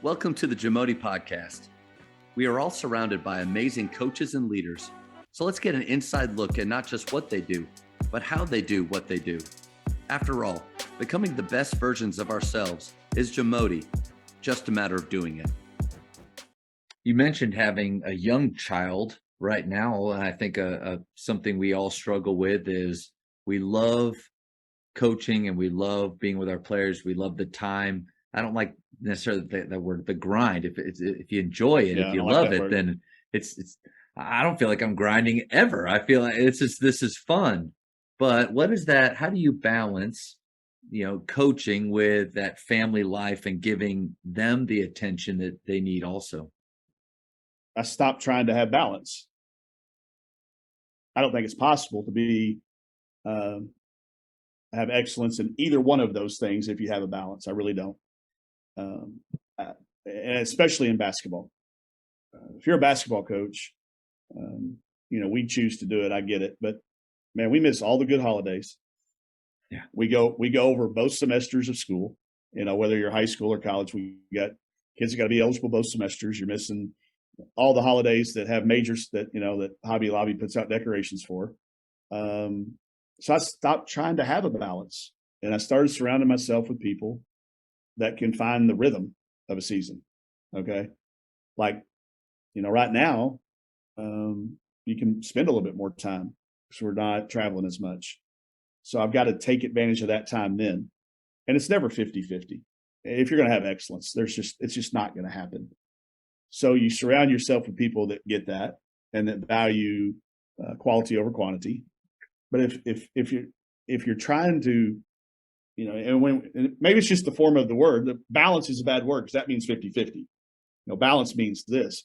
Welcome to the JAMODI podcast. We are all surrounded by amazing coaches and leaders. So let's get an inside look at not just what they do, but how they do what they do. After all, becoming the best versions of ourselves is JAMODI, just a matter of doing it. You mentioned having a young child right now. I think something we all struggle with is we love coaching and we love being with our players. We love the time. I don't like necessarily that word, the grind. If you enjoy it, if you love it, then it's. I don't feel like I'm grinding ever. I feel like this is fun. But what is that? How do you balance, coaching with that family life and giving them the attention that they need also? I stopped trying to have balance. I don't think it's possible to be have excellence in either one of those things if you have a balance. I really don't. And especially in basketball. If you're a basketball coach, we choose to do it. I get it, but man, we miss all the good holidays. Yeah, we go over both semesters of school. Whether you're high school or college, we got kids that got to be eligible both semesters. You're missing all the holidays that have majors that that Hobby Lobby puts out decorations for. So I stopped trying to have a balance, and I started surrounding myself with people that can find the rhythm of a season. Okay. Like, right now, you can spend a little bit more time because we're not traveling as much. So I've got to take advantage of that time then. And it's never 50-50. If you're going to have excellence, it's just not going to happen. So you surround yourself with people that get that and that value quality over quantity. But if you're trying to, and maybe it's just the form of the word. The balance is a bad word because that means 50-50. Balance means this.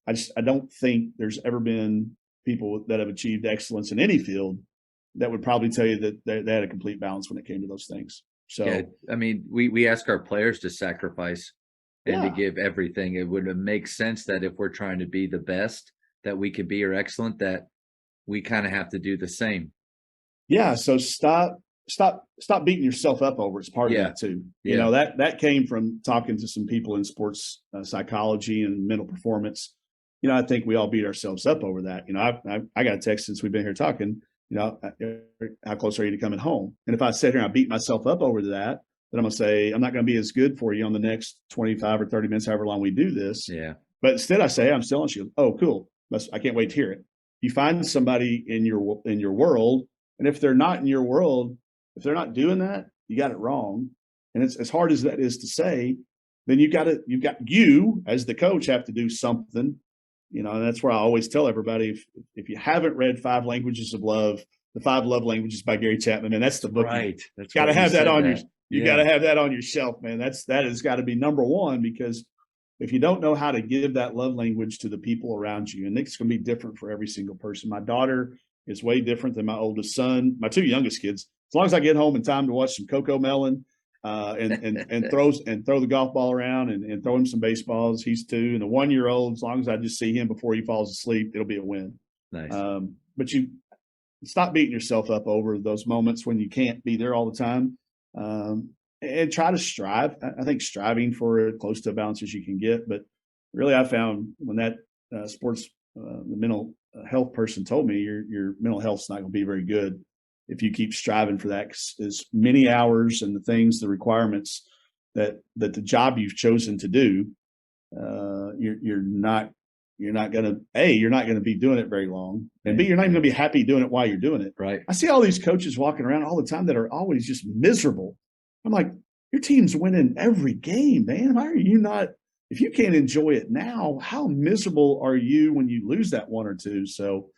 I don't think there's ever been people that have achieved excellence in any field that would probably tell you that they had a complete balance when it came to those things. So, yeah, I mean, we ask our players to sacrifice and to give everything. It would make sense that if we're trying to be the best that we could be or excellent, that we kind of have to do the same. Yeah. So stop beating yourself up over. It's part of that too. That came from talking to some people in sports psychology and mental performance. I think we all beat ourselves up over that. I got a text since we've been here talking, how close are you to coming home? And if I sit here and I beat myself up over that, then I'm going to say, I'm not going to be as good for you on the next 25 or 30 minutes, however long we do this. Yeah. But instead I say, I'm still on you. Oh, cool. I can't wait to hear it. You find somebody in your world. And if they're not in your world, if they're not doing that, you got it wrong. And it's as hard as that is to say, then you as the coach have to do something, and that's where I always tell everybody, if you haven't read 5 Languages of Love, the 5 Love Languages by Gary Chapman, and that's the book. Right. That's got to have that on you got to have that on your shelf, man. That has got to be number one, because if you don't know how to give that love language to the people around you, and it's going to be different for every single person. My daughter is way different than my oldest son. My 2 youngest kids, as long as I get home in time to watch some Coco Melon and throw the golf ball around and throw him some baseballs, he's 2. And the 1-year-old, as long as I just see him before he falls asleep, it'll be a win. Nice. But you stop beating yourself up over those moments when you can't be there all the time, and try to strive. I think striving for as close to a balance as you can get. But really, I found when that the mental health person told me your mental health's not going to be very good if you keep striving for that, as many hours and the requirements that the job you've chosen to do, you're not going to be doing it very long, and B, you're not even going to be happy doing it while you're doing it. Right. I see all these coaches walking around all the time that are always just miserable. I'm like, your team's winning every game, man. Why are you not? If you can't enjoy it now, how miserable are you when you lose that 1 or 2? So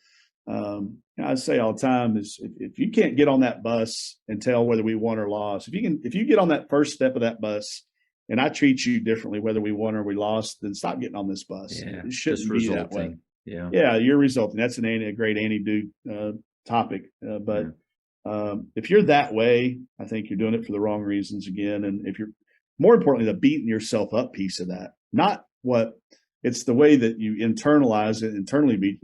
I say all the time is if you can't get on that bus and tell whether we won or lost, if you get on that first step of that bus and I treat you differently whether we won or we lost, then stop getting on this bus. Yeah, it shouldn't be that way. Yeah, you're resulting. That's a great Andy Duke topic. But if you're that way, I think you're doing it for the wrong reasons again. And if you're, more importantly, the beating yourself up piece of that, not what it's the way that you internalize it internally.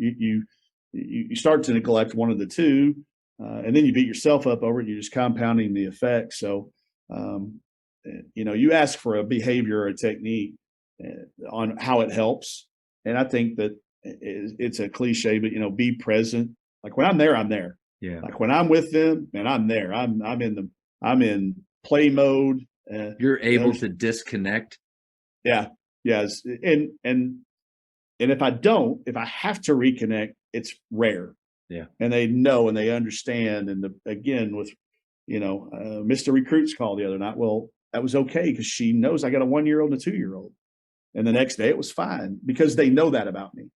You start to neglect one of the two, and then you beat yourself up over it. You're just compounding the effect. So, you ask for a behavior or a technique, on how it helps. And I think that it's a cliche, but be present. Like when I'm there, I'm there. Yeah. Like when I'm with them, and I'm there. I'm in play mode. You're able to disconnect. Yeah. Yes. And if I have to reconnect, it's rare. Yeah. And they know and they understand. And again, with Mr. Recruit's call the other night. Well, that was okay because she knows I got a 1-year-old and a 2-year-old. And the next day it was fine because they know that about me.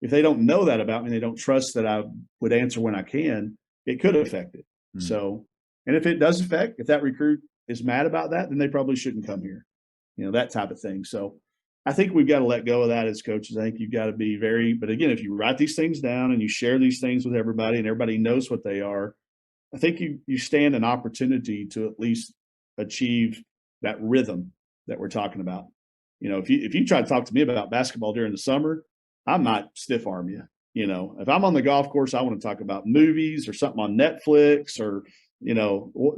If they don't know that about me, they don't trust that I would answer when I can, it could affect it. So, and if it does affect, if that recruit is mad about that, then they probably shouldn't come here, that type of thing. So I think we've got to let go of that as coaches. I think you've got to be but again, if you write these things down and you share these things with everybody and everybody knows what they are, I think you stand an opportunity to at least achieve that rhythm that we're talking about. If you try to talk to me about basketball during the summer, I might stiff arm you. If I'm on the golf course, I want to talk about movies or something on Netflix or,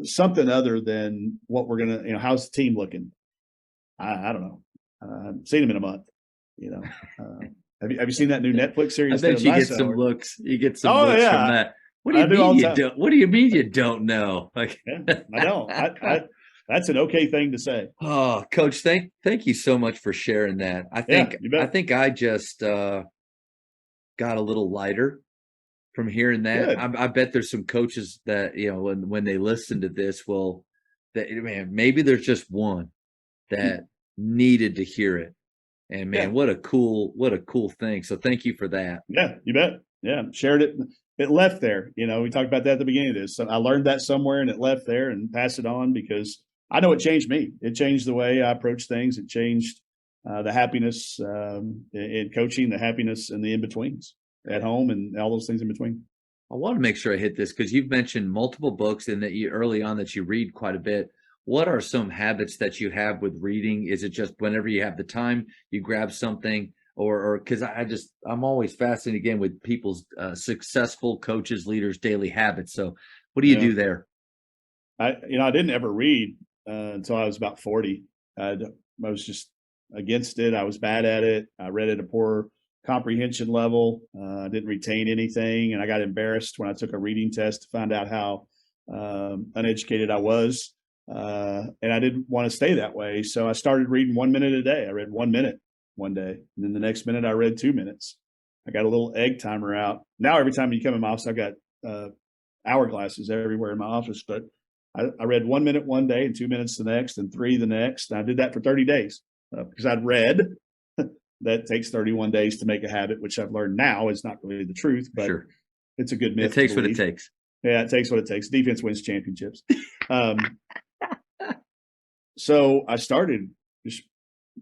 something other than what we're going to, how's the team looking? I don't know. I haven't seen them in a month. Have you seen that new Netflix series? I bet you get some looks. You get some looks from that. What do you mean you don't? What do you mean you don't know? Like, I don't. That's an okay thing to say. Oh, Coach, thank you so much for sharing that. I think I just got a little lighter from hearing that. I bet there's some coaches that when they listen to this, maybe there's just one that needed to hear it. And man, what a cool thing. So thank you for that. Yeah, you bet. Yeah, shared it. It left there. We talked about that at the beginning of this. So I learned that somewhere and it left there and passed it on because I know it changed me. It changed the way I approach things. It changed the happiness in coaching, the happiness and the in-betweens at home and all those things in between. I want to make sure I hit this because you've mentioned multiple books and that you early on that you read quite a bit. What are some habits that you have with reading? Is it just whenever you have the time, you grab something, or because I'm always fascinated again with people's successful coaches, leaders, daily habits. So what do you do there? I didn't ever read until I was about 40. I was just against it. I was bad at it. I read at a poor comprehension level. I didn't retain anything. And I got embarrassed when I took a reading test to find out how uneducated I was. And I didn't want to stay that way. So I started reading 1 minute a day. I read 1 minute one day. And then the next minute I read 2 minutes. I got a little egg timer out. Now, every time you come in my office, I've got hourglasses everywhere in my office, but I read 1 minute one day and 2 minutes the next and 3 the next. And I did that for 30 days because I'd read that takes 31 days to make a habit, which I've learned now is not really the truth, but it's a good myth. It takes what it takes. Yeah, it takes what it takes. Defense wins championships. So I started just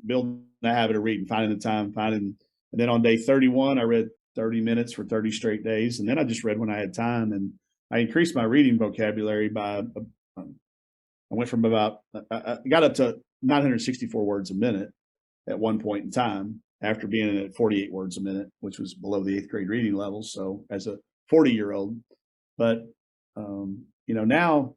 building the habit of reading, finding the time, and then on day 31, I read 30 minutes for 30 straight days. And then I just read when I had time. And I increased my reading vocabulary by, I went from I got up to 964 words a minute at one point in time after being at 48 words a minute, which was below the 8th grade reading level. So as a 40-year-old, but, now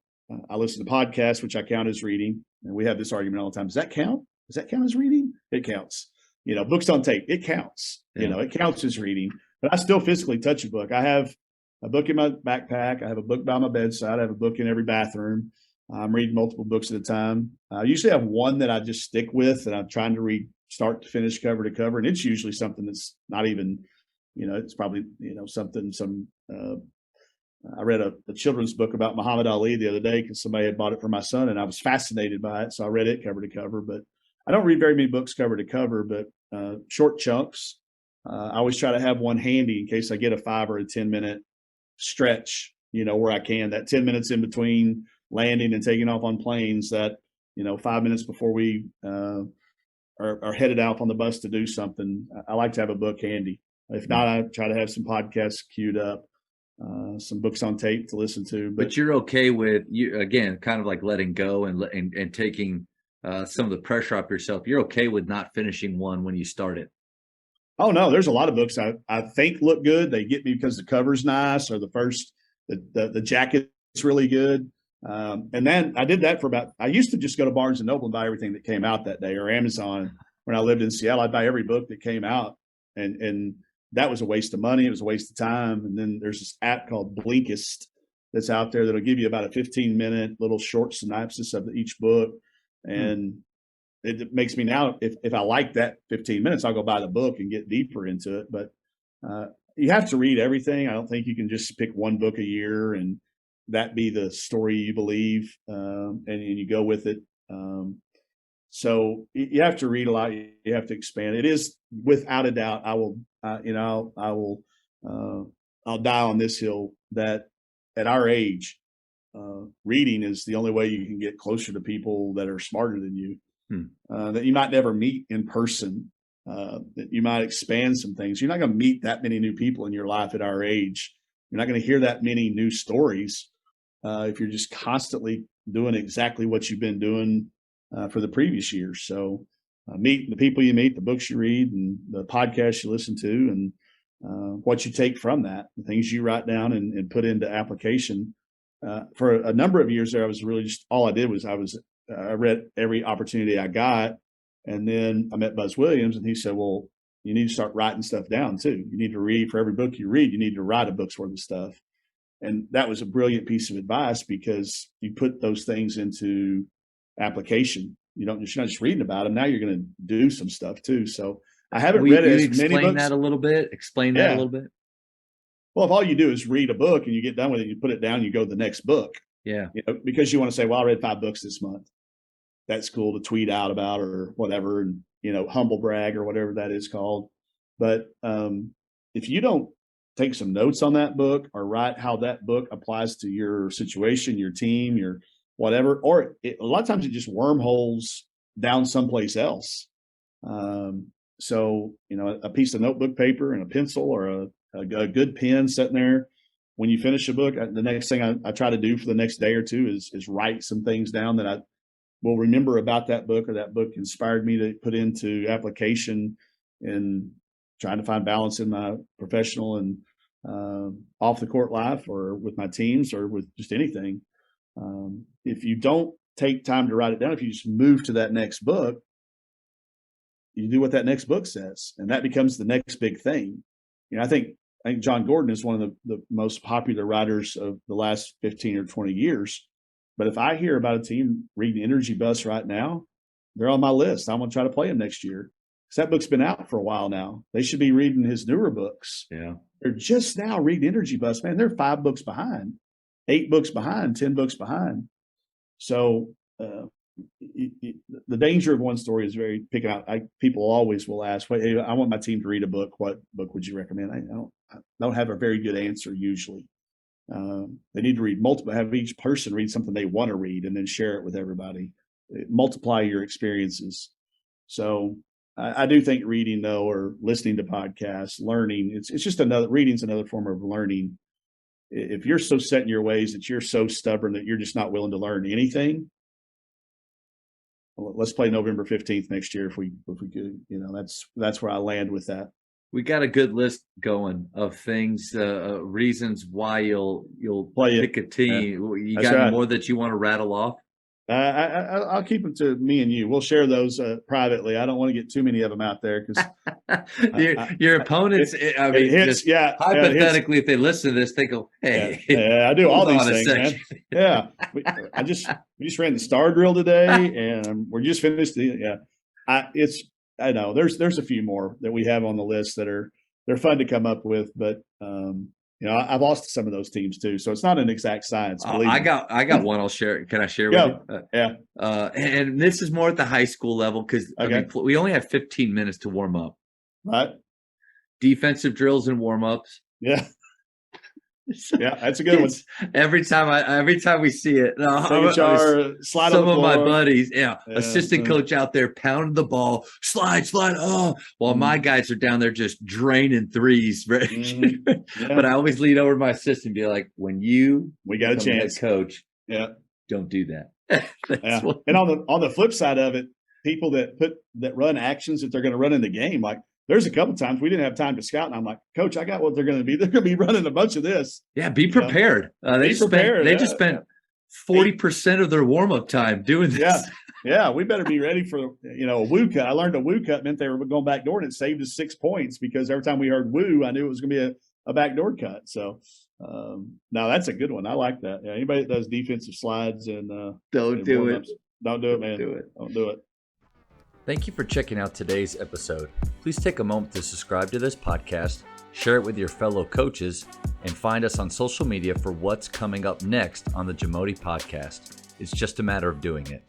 I listen to podcasts, which I count as reading. And we have this argument all the time. Does that count? Does that count as reading? It counts. Books on tape, it counts. Yeah. It counts as reading. But I still physically touch a book. I have a book in my backpack. I have a book by my bedside. I have a book in every bathroom. I'm reading multiple books at a time. I usually have one that I just stick with, and I'm trying to read start to finish, cover to cover. And it's usually something that's not even, it's probably, I read a children's book about Muhammad Ali the other day because somebody had bought it for my son, and I was fascinated by it. So I read it cover to cover. But I don't read very many books cover to cover, but short chunks. I always try to have one handy in case I get a 5 or a 10-minute stretch, where I can. That 10 minutes in between landing and taking off on planes, that 5 minutes before we are headed out on the bus to do something. I like to have a book handy. If not, I try to have some podcasts queued up. Some books on tape to listen to, but you're okay with you again, kind of like letting go and taking some of the pressure off yourself. You're okay with not finishing one when you start it. Oh no, there's a lot of books I think look good. They get me because the cover's nice or the jacket's really good. And then I did that I used to just go to Barnes and Noble and buy everything that came out that day or Amazon. when I lived in Seattle, I'd buy every book that came out, and that was a waste of money. It was a waste of time. And then there's this app called Blinkist that's out there that'll give you about a 15-minute little short synopsis of each book. And it makes me now, if I like that 15 minutes, I'll go buy the book and get deeper into it. But you have to read everything. I don't think you can just pick one book a year and that be the story you believe, and you go with it. So you have to read a lot. You have to expand. It is without a doubt. I'll die on this hill that at our age, reading is the only way you can get closer to people that are smarter than you, that you might never meet in person, that you might expand some things. You're not going to meet that many new people in your life at our age. You're not going to hear that many new stories if you're just constantly doing exactly what you've been doing for the previous years. So meet the people you meet, the books you read, and the podcasts you listen to, and what you take from that, the things you write down and put into application. For a number of years there, I was really just, all I did was I read every opportunity I got. And then I met Buzz Williams, and he said, well, you need to start writing stuff down too. You need to read, for every book you read, you need to write a book's worth of stuff. And that was a brilliant piece of advice, because you put those things into application. You're not just reading about them. Now you're going to do some stuff too. So I haven't read as many books. That a little bit. Explain that a little bit. Well, if all you do is read a book and you get done with it, you put it down, you go to the next book. Yeah. Because you want to say, well, I read 5 books this month. That's cool to tweet out about or whatever, and humble brag or whatever that is called. But if you don't take some notes on that book or write how that book applies to your situation, your team, your whatever, or a lot of times it just wormholes down someplace else. So a piece of notebook paper and a pencil or a good pen sitting there. When you finish a book, the next thing I try to do for the next day or two is write some things down that I will remember about that book, or that book inspired me to put into application, and trying to find balance in my professional and off the court life, or with my teams, or with just anything. If you don't take time to write it down, if you just move to that next book, you do what that next book says, and that becomes the next big thing. I think John Gordon is one of the most popular writers of the last 15 or 20 years. But if I hear about a team reading Energy Bus right now, they're on my list. I'm going to try to play them next year, because that book's been out for a while now. They should be reading his newer books. Yeah. They're just now reading Energy Bus. Man, they're 5 books behind, 8 books behind, 10 books behind. So the danger of one story is very picking out. People always will ask, hey, I want my team to read a book. What book would you recommend? I don't have a very good answer usually. They need to read multiple, have each person read something they want to read, and then share it with everybody. Multiply your experiences. So I do think reading, though, or listening to podcasts, learning, it's just reading's another form of learning. If you're so set in your ways that you're so stubborn that you're just not willing to learn anything, well, let's play November 15th next year if we could. That's where I land with that. We got a good list going of things, reasons why you'll pick a team. Yeah. You got more that you want to rattle off? I'll keep them to me and you. We'll share those privately. I don't want to get too many of them out there, because your opponents. Hypothetically, if they listen to this, they go, "Hey, I do all these things, man." Yeah, we just ran the star drill today, and we're just finished. I know there's a few more that we have on the list that they're fun to come up with, but I've lost to some of those teams too, so it's not an exact science. I got one. I'll share. Can I share with you? And this is more at the high school level, because we only have 15 minutes to warm up. Right. Defensive drills and warm ups. Yeah. Yeah, that's a good one. Every time we see it, slide some of my buddies, assistant coach out there pounding the ball, slide. While my guys are down there just draining threes. But I always lean over to my assistant and be like, "When we got a chance, coach, don't do that." And on the flip side of it, people that run actions that they're going to run in the game, like, there's a couple times we didn't have time to scout, and I'm like, "Coach, I got what they're going to be. They're going to be running a bunch of this." Yeah, be prepared. They just spent 40% of their warm up time doing this. Yeah, Yeah, we better be ready for, a woo cut. I learned a woo cut meant they were going back door, and it saved us 6 points because every time we heard woo, I knew it was going to be a backdoor cut. So now that's a good one. I like that. Yeah, anybody that does defensive slides and don't do it. Don't do it, man. Don't do it. Thank you for checking out today's episode. Please take a moment to subscribe to this podcast, share it with your fellow coaches, and find us on social media for what's coming up next on the JAMODI podcast. It's just a matter of doing it.